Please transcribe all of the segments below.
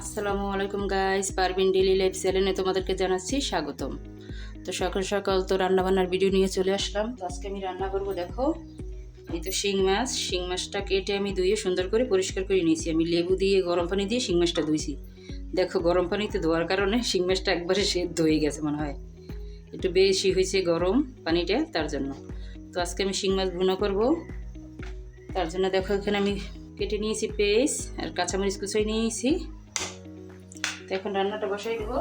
আসসালামু আলাইকুম guys, Parvin daily life চ্যানেলে তোমাদেরকে জানাচ্ছি স্বাগতম। তো সকাল সকাল তো রান্নাবান্নার ভিডিও নিয়ে চলে আসলাম। তো আজকে আমি রান্না করব, দেখো এই তো শিং মাছটা কেটে আমি ধুয়ে সুন্দর করে পরিষ্কার করে নিয়েছি। আমি লেবু দিয়ে গরম পানি দিয়ে শিং মাছটা ধুইছি। দেখো গরম পানিতে ধোয়ার কারণে শিং মাছটা একবারে সেদ্ধ হয়ে গেছে, মনে হয় একটু বেশি হয়েছে গরম পানিটা, তার জন্য। তো আজকে আমি শিং মাছ ভুনা করব। তার জন্য দেখো এখানে আমি কেটে নিয়েছি পেঁয়াজ আর কাঁচামরিচ কুচাই নিয়েছি। তো এখন রান্নাটা বসাই দেবো।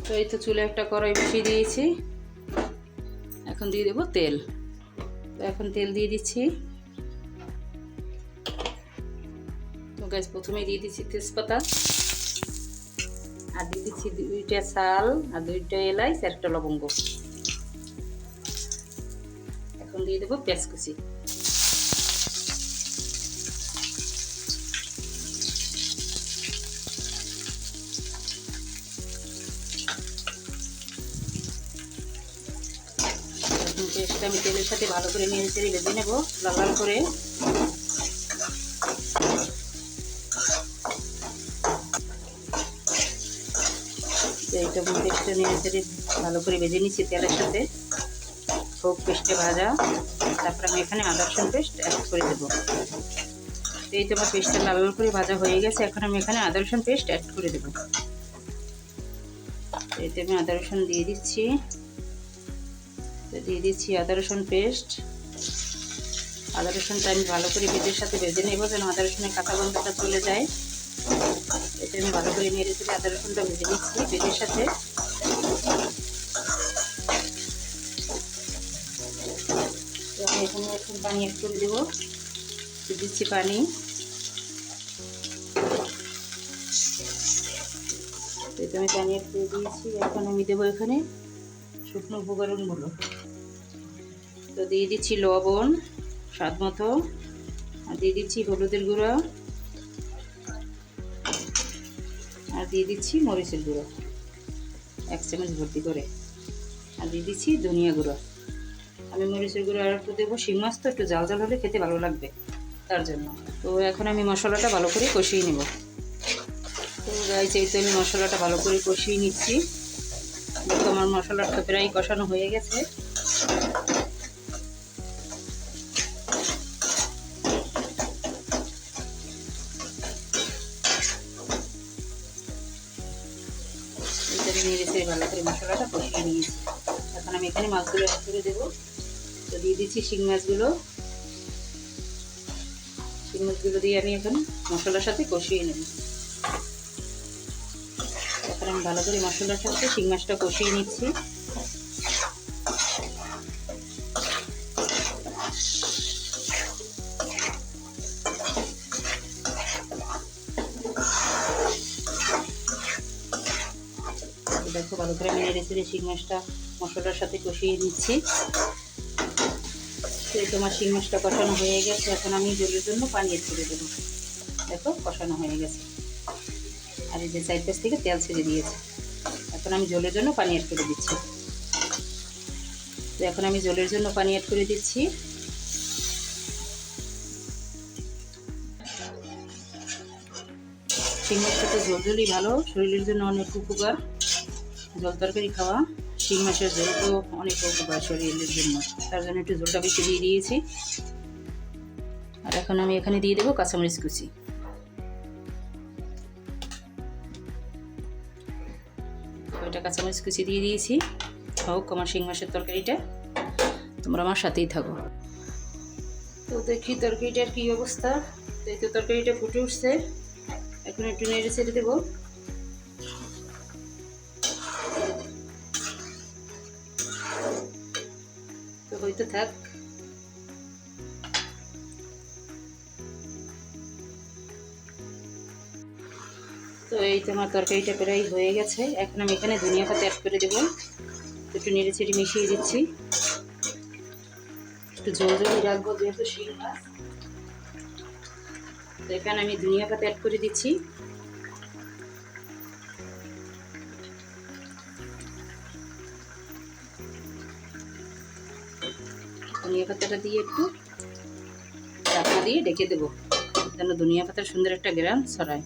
তো এই তো চুলে একটা কড়াই বসিয়ে দিয়েছি। এখন দিয়ে দেবো তেল। তো এখন তেল দিয়ে দিচ্ছি। তো গ্যাস প্রথমে দিয়ে দিচ্ছি তেজপাতা, আর দিয়ে দিচ্ছি 2টা শাল আর 2টা এলাচ আর 1টা লবঙ্গ। এখন দিয়ে দেবো পেঁয়াজ কুচি। পেঁয়াজটা আমি তেলের সাথে ভালো করে নেড়ে চেড়ে ভেজে নেবো লাল লাল করে। এইটা পেস্টটা নেড়ে চেড়ে ভালো করে ভেজে নিচ্ছি তেলের সাথে, খুব পেস্টে ভাজা। তারপর আমি এখানে আদা রসুন পেস্ট অ্যাড করে দেবো। এই তো আমার পেস্টটা লাল লাল করে ভাজা হয়ে গেছে। এখন আমি এখানে আদা রসুন পেস্ট অ্যাড করে দেবো। এতে আমি আদা রসুন দিয়ে দিচ্ছি। দিয়ে দিচ্ছি আদা রসুন পেস্ট। আদা রসুনটা আমি ভালো করে পেঁয়াজের সাথে ভেজে নেব, যেন আদা রসুনের কাঁচা গন্ধটা চলে যায়। এতে আমি ভালো করে নেড়ে চেড়ে আদা রসুনটা ভেজে নিচ্ছি পেঁয়াজের সাথে। আমি এখানে এখন পানি অ্যাড করে দেবো। দিচ্ছি পানি। এতে আমি পানি অ্যাড করে দিয়েছি। এখন আমি দেবো এখানে শুকনো উপকরণগুলো। তো দিয়ে দিচ্ছি লবণ স্বাদ মতো, আর দিয়ে দিচ্ছি হলুদের গুঁড়া, আর দিয়ে দিচ্ছি মরিচের গুঁড়ো 1 চামচ ভর্তি করে, আর দিয়ে দিচ্ছি ধনিয়া গুঁড়ো। আমি মরিচের গুঁড়ো আর একটু দেবো, শিং মাছ তো একটু ঝাল ঝাল হলে খেতে ভালো লাগবে, তার জন্য। তো এখন আমি মশলাটা ভালো করে কষিয়ে নেব। তো গাইস, এই তো আমি মশলাটা ভালো করে কষিয়ে নিচ্ছি। দেখো আমার মশলাটা প্রায় কষানো হয়ে গেছে। নেড়ে চেড়ে ভালো করে মশলাটা কষিয়ে নিয়েছি। এখন আমি এখানে মাছগুলো অ্যাড করে দেবো। তো দিয়ে দিচ্ছি শিং মাছগুলো দিয়ে আমি এখন মশলার সাথে কষিয়ে নেব। এখন আমি ভালো করে মশলার সাথে শিং মাছটা কষিয়ে নিচ্ছি। দেখো ভালো করে নেড়ে চেড়ে শিং মাছটা মশলার সাথে কষিয়ে নিচ্ছি। এই তোমার শিং মাছটা কষানো হয়ে গেছে। এখন আমি ঝোলের জন্য পানি অ্যাড করে দেবো। দেখো কষানো হয়ে গেছে, আর এই যে সাইড পাশ থেকে তেল ছেড়ে দিয়েছে। এখন আমি ঝোলের জন্য পানি অ্যাড করে দিচ্ছি। তো এখন আমি ঝোলের জন্য পানি অ্যাড করে দিচ্ছি। শিং মাছটা তো ঝোলঝোলই ভালো, শরীরের জন্য অনেক উপকার। ঝোল তরকারি খাওয়া, শিং মাছের ঝোল তো অনেক উপকার শরীরের জন্য, তার জন্য একটু ঝোলটা বেশি দিয়ে দিয়েছি। আর এখন আমি এখানে দিয়ে দেবো কাঁচামরিচ কুচি। ওইটা কাঁচামরিচ কুচি দিয়ে দিয়েছি। হোক আমার শিং মাছের তরকারিটা, তোমরা আমার সাথেই থাকো। তো দেখি তরকারিটার কী অবস্থা। দেখি তরকারিটা ফুটে উঠছে। এখন একটু নেড়ে ছেড়ে দেবো। তো হয়তো থাক। তো এই তো আমার তরকারিটা প্রায় হয়ে গেছে। এখন আমি এখানে ধনিয়া পাতা অ্যাড করে দেবো। একটু নেড়ে ছেড়ে মিশিয়ে দিচ্ছি। একটু ঝোল ঝোলই রাখবো যেহেতু শিং মাছ। তো এখানে আমি ধনিয়া পাতা অ্যাড করে দিচ্ছি। ধনিয়া পাতাটা দিয়ে একটু ঢাকনা দিয়ে ঢেকে দেবো, যেন ধনিয়া পাতার সুন্দর একটা গ্রাম ছড়ায়।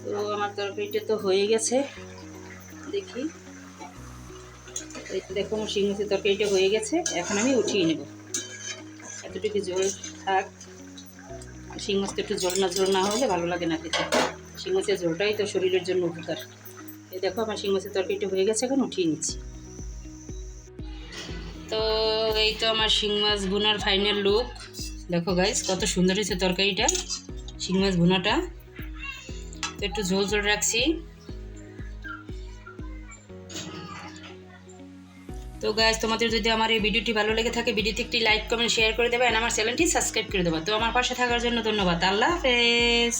তো আমার তরকারিটা তো হয়ে গেছে, দেখি। এই তো দেখো আমার শিং মাছের তরকারিটা হয়ে গেছে, এখন আমি উঠিয়ে নেব। এতটুকু ঝোল থাক, শিং মাছ তো একটু ঝোল না হলে ভালো লাগে না খেতে। শিং মাছের ঝোলটাই তো শরীরের জন্য উপকার। এই দেখো আমার শিং মাছের তরকারিটা হয়ে গেছে, এখন উঠিয়ে নিচ্ছি। তো এই তো আমার শিং মাছ ভুনার ফাইনাল লুক। দেখো গাইস কত সুন্দর হয়েছে তরকারিটা, শিং মাছ ভুনাটা। তো একটু ঝোল ঝোল রাখছি। তো গাইস তোমাদের যদি আমার এই ভিডিওটি ভালো লেগে থাকে, ভিডিওতে একটি লাইক কমেন্ট শেয়ার করে দেবে, আর আমার চ্যানেলটি সাবস্ক্রাইব করে দেবে। তো আমার পাশে থাকার জন্য ধন্যবাদ। আল্লাহ হাফেজ।